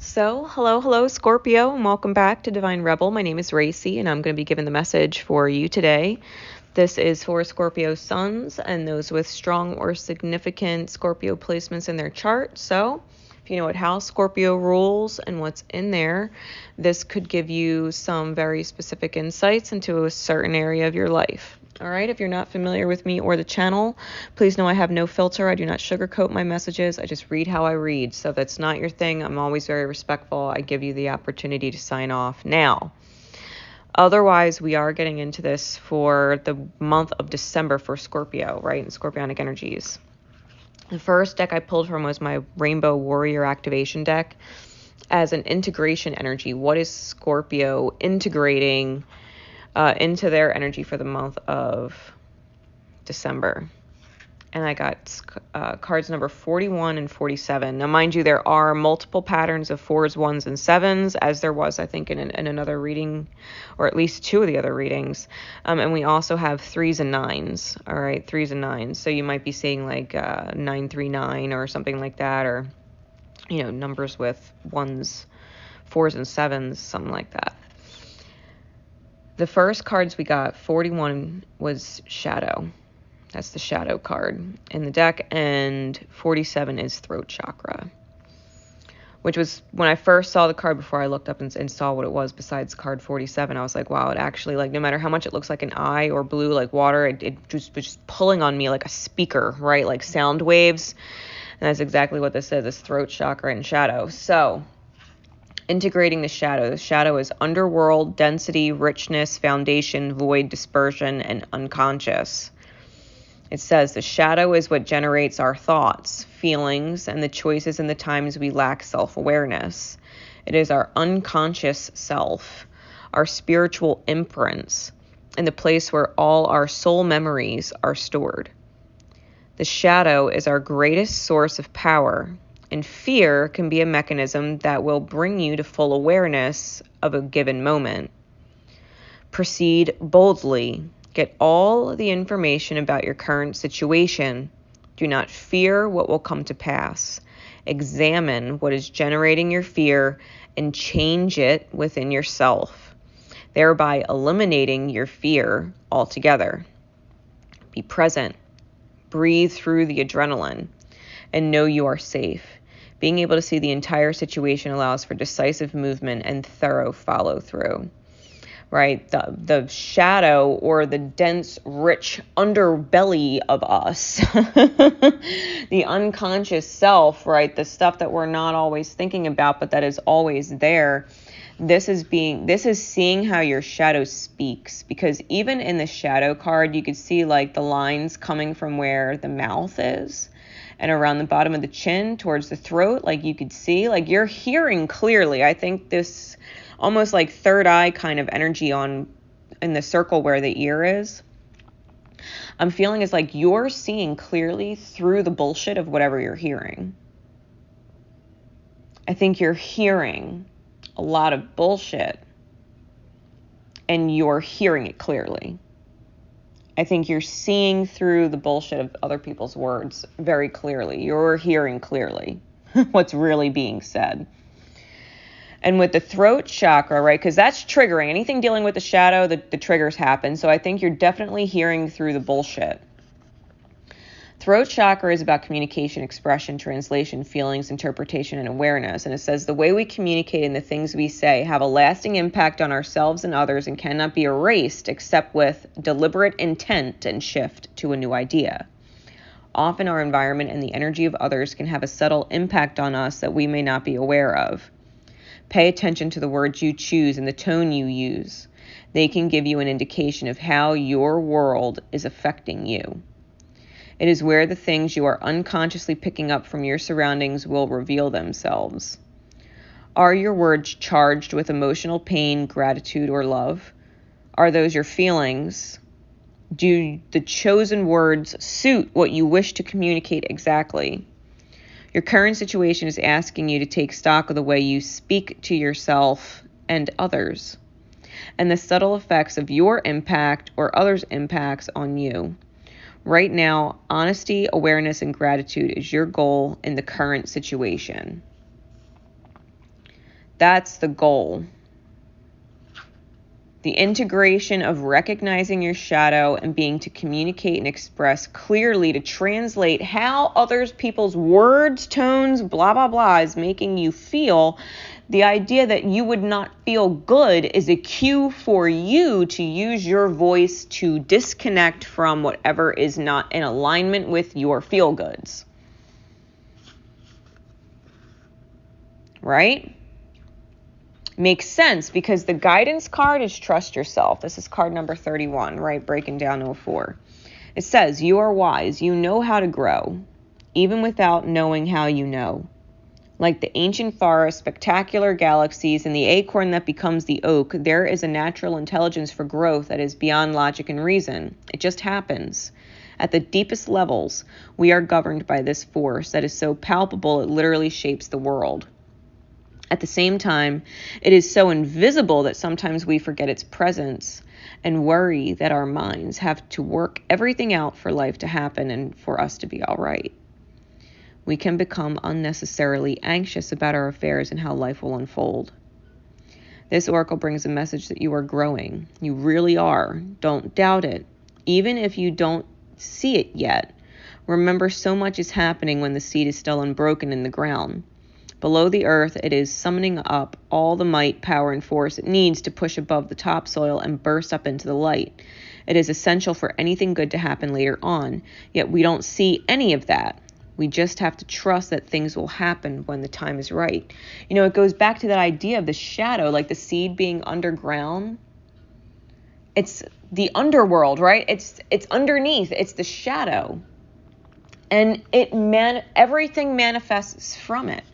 So, hello, Scorpio, and welcome back to Divine Rebel. My name is Racy, and I'm going to be giving the message for you today. This is for Scorpio suns and those with strong or significant Scorpio placements in their chart. So, if you know what house Scorpio rules and what's in there, this could give you some very specific insights into a certain area of your life. All right, if you're not familiar with me or the channel, please know I have no filter. I do not sugarcoat my messages. I just read how I read. So if that's not your thing, I'm always very respectful. I give you the opportunity to sign off now. Otherwise, we are getting into this for the month of December for Scorpio, right, and Scorpionic energies. The first deck I pulled from was my Rainbow Warrior Activation deck as an integration energy. What is Scorpio integrating into their energy for the month of December? And I got cards number 41 and 47. Now, mind you, there are multiple patterns of 4s, 1s, and 7s, as there was, I think, in another reading, or at least two of the other readings. And we also have 3s and 9s, all right, 3s and 9s. So you might be seeing like 939 or something like that, or, you know, numbers with 1s, 4s, and 7s, something like that. The first cards we got, 41 was Shadow. That's the Shadow card in the deck, and 47 is Throat Chakra, which was, when I first saw the card before I looked up and saw what it was besides card 47, I was like, wow, it actually, like, no matter how much it looks like an eye or blue like water, it just was just pulling on me like a speaker, right, like sound waves, and that's exactly what this is, Throat Chakra and Shadow. So, integrating the shadow. The shadow is underworld, density, richness, foundation, void, dispersion, and unconscious. It says the shadow is what generates our thoughts, feelings, and the choices and the times we lack self-awareness. It is our unconscious self, our spiritual imprints, and the place where all our soul memories are stored. The shadow is our greatest source of power, and fear can be a mechanism that will bring you to full awareness of a given moment. Proceed boldly. Get all the information about your current situation. Do not fear what will come to pass. Examine what is generating your fear and change it within yourself, thereby eliminating your fear altogether. Be present. Breathe through the adrenaline and know you are safe. Being able to see the entire situation allows for decisive movement and thorough follow-through. Right, the shadow, or the dense, rich underbelly of us, the unconscious self, right, the stuff that we're not always thinking about, but that is always there. This is seeing how your shadow speaks, because even in the shadow card, you could see like the lines coming from where the mouth is and around the bottom of the chin towards the throat. Like you could see, like you're hearing clearly. I think this almost like third eye kind of energy in the circle where the ear is, I'm feeling is like you're seeing clearly through the bullshit of whatever you're hearing. I think you're hearing a lot of bullshit and you're hearing it clearly. I think you're seeing through the bullshit of other people's words very clearly. You're hearing clearly what's really being said. And with the throat chakra, right, because that's triggering. Anything dealing with the shadow, the triggers happen. So I think you're definitely hearing through the bullshit. Throat chakra is about communication, expression, translation, feelings, interpretation, and awareness. And it says the way we communicate and the things we say have a lasting impact on ourselves and others and cannot be erased except with deliberate intent and shift to a new idea. Often our environment and the energy of others can have a subtle impact on us that we may not be aware of. Pay attention to the words you choose and the tone you use. They can give you an indication of how your world is affecting you. It is where the things you are unconsciously picking up from your surroundings will reveal themselves. Are your words charged with emotional pain, gratitude, or love? Are those your feelings? Do the chosen words suit what you wish to communicate exactly? Your current situation is asking you to take stock of the way you speak to yourself and others, and the subtle effects of your impact or others' impacts on you. Right now, honesty, awareness, and gratitude is your goal in the current situation. That's the goal. The integration of recognizing your shadow and being to communicate and express clearly, to translate how others people's words, tones, blah, blah, blah is making you feel. The idea that you would not feel good is a cue for you to use your voice to disconnect from whatever is not in alignment with your feel goods. Right? Makes sense, because the guidance card is trust yourself. This is card number 31, right? Breaking down 04. It says, you are wise. You know how to grow, even without knowing how you know. Like the ancient forest, spectacular galaxies, and the acorn that becomes the oak, there is a natural intelligence for growth that is beyond logic and reason. It just happens. At the deepest levels, we are governed by this force that is so palpable it literally shapes the world. At the same time, it is so invisible that sometimes we forget its presence and worry that our minds have to work everything out for life to happen and for us to be all right. We can become unnecessarily anxious about our affairs and how life will unfold. This oracle brings a message that you are growing. You really are. Don't doubt it. Even if you don't see it yet, remember so much is happening when the seed is still unbroken in the ground. Below the earth, it is summoning up all the might, power, and force it needs to push above the topsoil and burst up into the light. It is essential for anything good to happen later on, yet we don't see any of that. We just have to trust that things will happen when the time is right. You know, it goes back to that idea of the shadow, like the seed being underground. It's the underworld, right? It's underneath. It's the shadow. And everything manifests from it.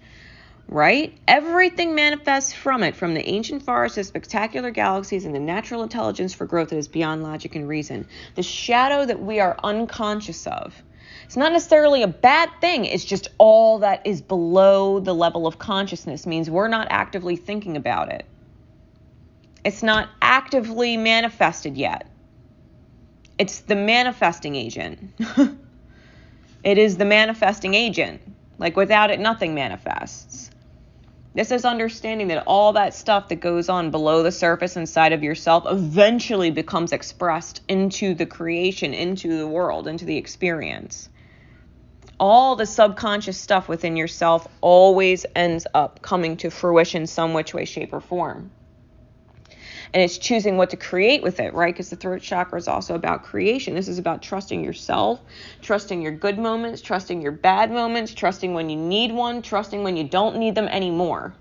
Right? Everything manifests from it, from the ancient forests to spectacular galaxies and the natural intelligence for growth that is beyond logic and reason. The shadow that we are unconscious of. It's not necessarily a bad thing. It's just all that is below the level of consciousness, means we're not actively thinking about it. It's not actively manifested yet. It's the manifesting agent. It is the manifesting agent. Like without it, nothing manifests. This is understanding that all that stuff that goes on below the surface inside of yourself eventually becomes expressed into the creation, into the world, into the experience. All the subconscious stuff within yourself always ends up coming to fruition some which way, shape, or form. And it's choosing what to create with it, right? Because the throat chakra is also about creation. This is about trusting yourself, trusting your good moments, trusting your bad moments, trusting when you need one, trusting when you don't need them anymore.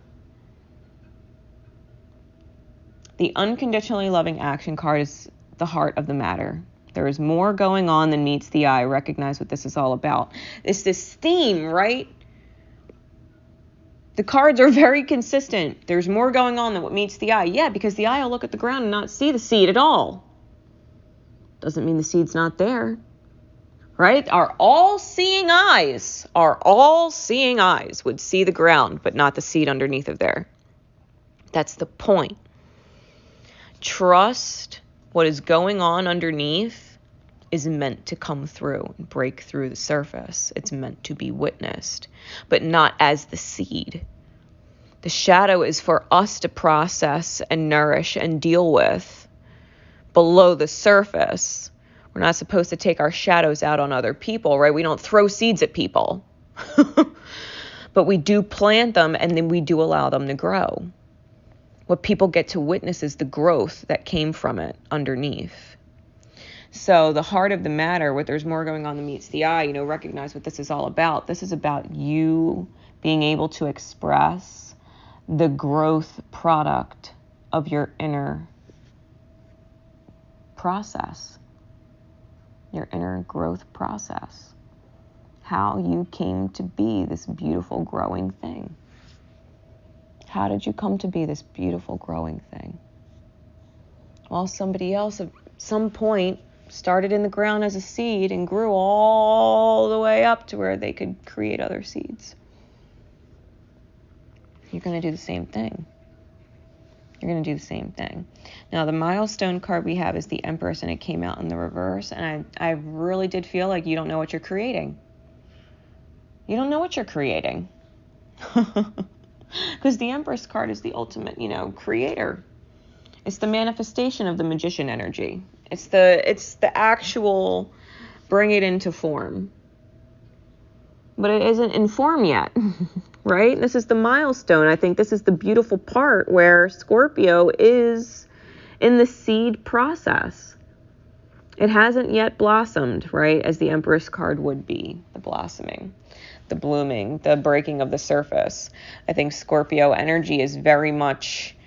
The unconditionally loving action card is the heart of the matter. There is more going on than meets the eye. Recognize what this is all about. It's this theme, right? The cards are very consistent. There's more going on than what meets the eye. Yeah, because the eye will look at the ground and not see the seed at all. Doesn't mean the seed's not there. Right? Our all-seeing eyes would see the ground, but not the seed underneath of there. That's the point. Trust what is going on underneath is meant to come through and break through the surface. It's meant to be witnessed, but not as the seed. The shadow is for us to process and nourish and deal with below the surface. We're not supposed to take our shadows out on other people, right? We don't throw seeds at people. But we do plant them, and then we do allow them to grow. What people get to witness is the growth that came from it underneath. So the heart of the matter, what there's more going on than meets the eye, recognize what this is all about. This is about you being able to express the growth product of your inner process, your inner growth process, how you came to be this beautiful growing thing. How did you come to be this beautiful growing thing? Well, somebody else at some point started in the ground as a seed and grew all the way up to where they could create other seeds. You're going to do the same thing. You're going to do the same thing. Now, the milestone card we have is the Empress, and it came out in the reverse. And I really did feel like you don't know what you're creating. You don't know what you're creating. Because the Empress card is the ultimate, creator. It's the manifestation of the magician energy. It's the actual bring it into form. But it isn't in form yet, right? This is the milestone. I think this is the beautiful part where Scorpio is in the seed process. It hasn't yet blossomed, right? As the Empress card would be, the blossoming, the blooming, the breaking of the surface. I think Scorpio energy is very much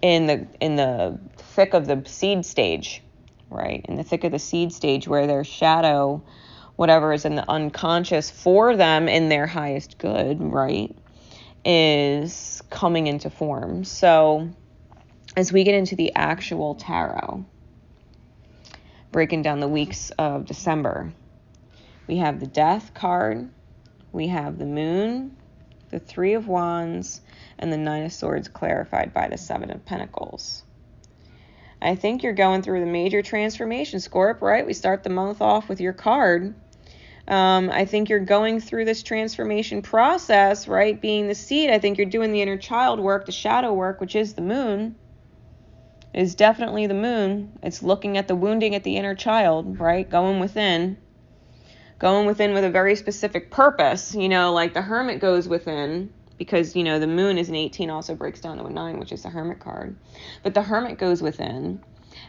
in the thick of the seed stage, right? In the thick of the seed stage where their shadow, whatever is in the unconscious for them in their highest good, right, is coming into form. So as we get into the actual tarot, breaking down the weeks of December, we have the Death card, we have the Moon, the Three of Wands, and the Nine of Swords clarified by the Seven of Pentacles. I think you're going through the major transformation, Scorp, right? We start the month off with your card. I think you're going through this transformation process, right? Being the seed, I think you're doing the inner child work, the shadow work, which is the Moon. It is definitely the Moon. It's looking at the wounding at the inner child, right? Going within with a very specific purpose, like the Hermit goes within, because, the Moon is an 18, also breaks down to a 9, which is the Hermit card. But the Hermit goes within,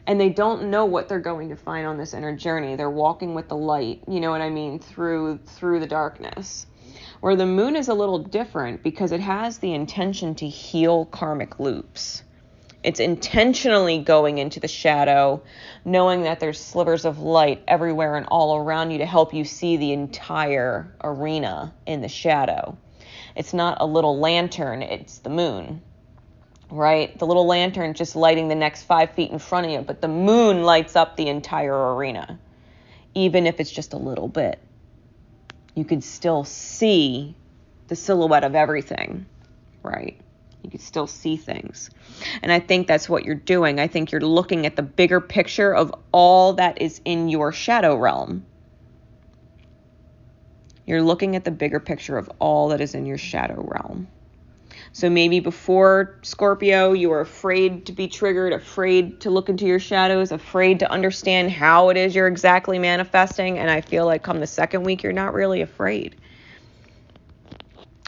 and they don't know what they're going to find on this inner journey. They're walking with the light, you know what I mean, through the darkness. Where the Moon is a little different because it has the intention to heal karmic loops. It's intentionally going into the shadow, knowing that there's slivers of light everywhere and all around you to help you see the entire arena in the shadow. It's not a little lantern, it's the Moon, right? The little lantern just lighting the next 5 feet in front of you, but the Moon lights up the entire arena. Even if it's just a little bit, you could still see the silhouette of everything, right? You can still see things. And I think that's what you're doing. I think you're looking at the bigger picture of all that is in your shadow realm. You're looking at the bigger picture of all that is in your shadow realm. So maybe before, Scorpio, you were afraid to be triggered, afraid to look into your shadows, afraid to understand how it is you're exactly manifesting. And I feel like come the second week, you're not really afraid.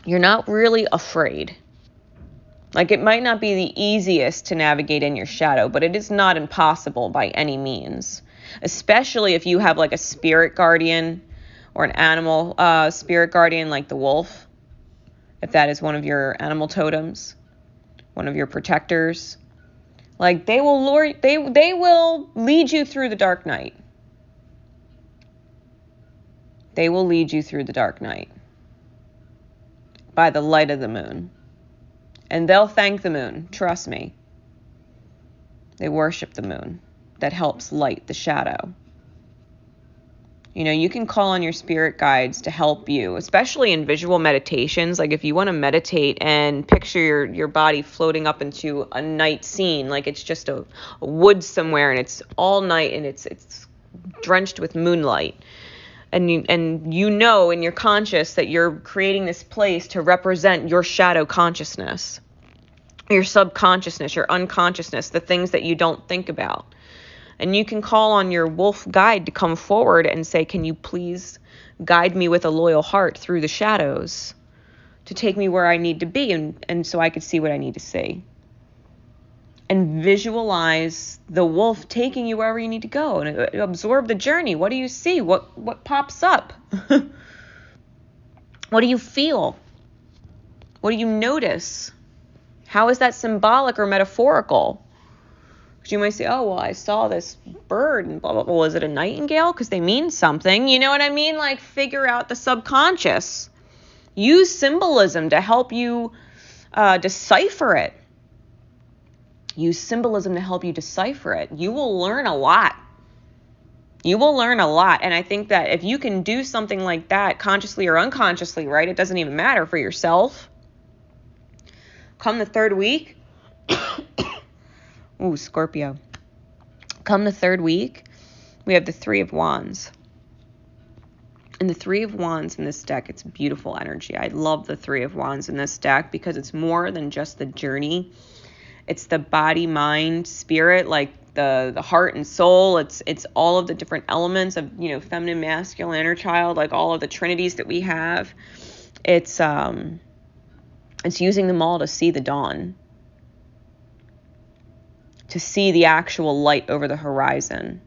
You're not really afraid. Like, it might not be the easiest to navigate in your shadow, but it is not impossible by any means. Especially if you have like a spirit guardian or an animal spirit guardian like the wolf. If that is one of your animal totems, one of your protectors. Like, they will lead you through the dark night. They will lead you through the dark night by the light of the Moon. And they'll thank the Moon, trust me. They worship the Moon that helps light the shadow. You can call on your spirit guides to help you, especially in visual meditations. Like if you want to meditate and picture your body floating up into a night scene, like it's just a wood somewhere and it's all night and it's drenched with moonlight. And you know in your conscious that you're creating this place to represent your shadow consciousness, your subconsciousness, your unconsciousness, the things that you don't think about. And you can call on your wolf guide to come forward and say, can you please guide me with a loyal heart through the shadows to take me where I need to be and so I could see what I need to see. And visualize the wolf taking you wherever you need to go and absorb the journey. What do you see? What pops up? What do you feel? What do you notice? How is that symbolic or metaphorical? Because you might say, oh, well, I saw this bird and blah, blah, blah. Was it a nightingale? Because they mean something. You know what I mean? Like, figure out the subconscious. Use symbolism to help you decipher it. Use symbolism to help you decipher it. You will learn a lot. You will learn a lot. And I think that if you can do something like that, consciously or unconsciously, right? It doesn't even matter for yourself. Come the third week. Ooh, Scorpio. Come the third week, we have the Three of Wands. And the Three of Wands in this deck, it's beautiful energy. I love the Three of Wands in this deck because it's more than just the journey. It's the body, mind, spirit, like the heart and soul. It's all of the different elements of, you know, feminine, masculine, inner child, like all of the trinities that we have. It's using them all to see the dawn, to see the actual light over the horizon.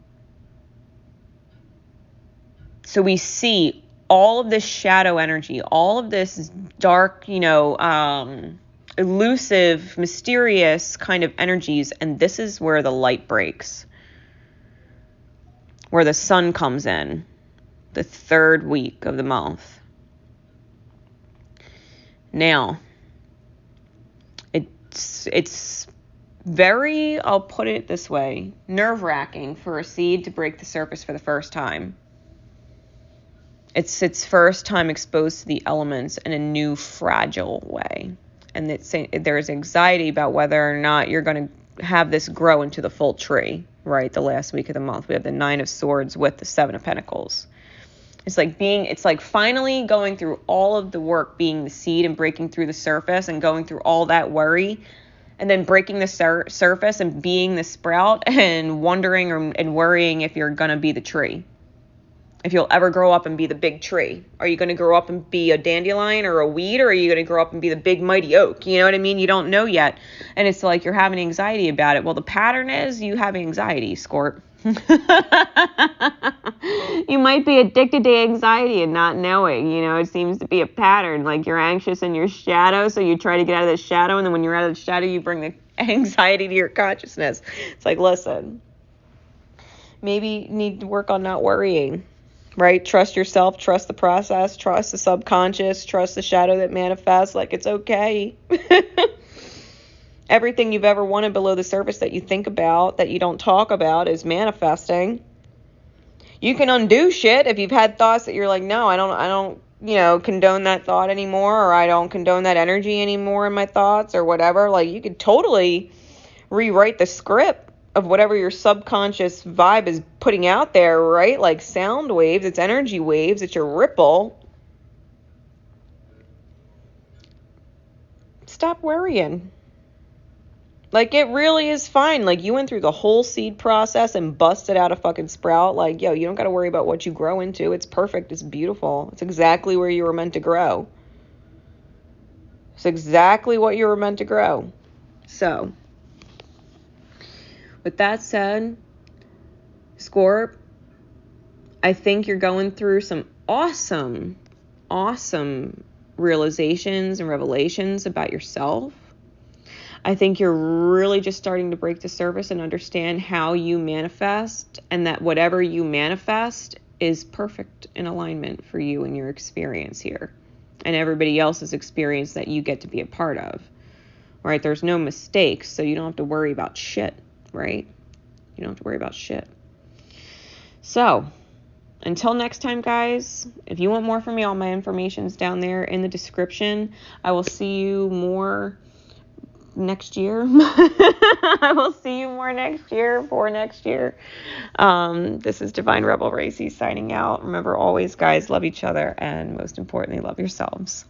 So we see all of this shadow energy, all of this dark, you know, elusive, mysterious kind of energies, and this is where the light breaks, where the sun comes in, the third week of the month. Now, it's very, I'll put it this way, nerve-wracking for a seed to break the surface for the first time. It's its first time exposed to the elements in a new, fragile way. And there's anxiety about whether or not you're going to have this grow into the full tree, right? The last week of the month, we have the Nine of Swords with the Seven of Pentacles. It's like finally going through all of the work, being the seed and breaking through the surface and going through all that worry, and then breaking the surface and being the sprout and wondering and worrying if you're going to be the tree. If you'll ever grow up and be the big tree. Are you going to grow up and be a dandelion or a weed, or are you going to grow up and be the big mighty oak? You know what I mean? You don't know yet. And it's like you're having anxiety about it. Well, the pattern is you have anxiety, Scorp. You might be addicted to anxiety and not knowing. You know, it seems to be a pattern. Like you're anxious in your shadow, so you try to get out of the shadow, and then when you're out of the shadow, you bring the anxiety to your consciousness. It's like, listen, maybe you need to work on not worrying. Right? Trust yourself, trust the process, trust the subconscious, trust the shadow that manifests. Like, it's okay. Everything you've ever wanted below the surface that you think about, that you don't talk about, is manifesting. You can undo shit if you've had thoughts that you're like, no, I don't, you know, condone that thought anymore, or I don't condone that energy anymore in my thoughts or whatever. Like, you could totally rewrite the script of whatever your subconscious vibe is putting out there, right? Like sound waves, it's energy waves, it's your ripple. Stop worrying. Like, it really is fine. Like, you went through the whole seed process and busted out a fucking sprout. Like, yo, you don't got to worry about what you grow into. It's perfect. It's beautiful. It's exactly where you were meant to grow. It's exactly what you were meant to grow. So, with that said, Scorp, I think you're going through some awesome realizations and revelations about yourself. I think you're really just starting to break the surface and understand how you manifest, and that whatever you manifest is perfect in alignment for you and your experience here and everybody else's experience that you get to be a part of. Right? There's no mistakes, so you don't have to worry about shit. Right? You don't have to worry about shit. So, until next time, guys, if you want more from me, all my information's down there in the description. I will see you more next year. I will see you more next year for next year. This is Divine Rebel Racy signing out. Remember, always, guys, love each other, and most importantly, love yourselves.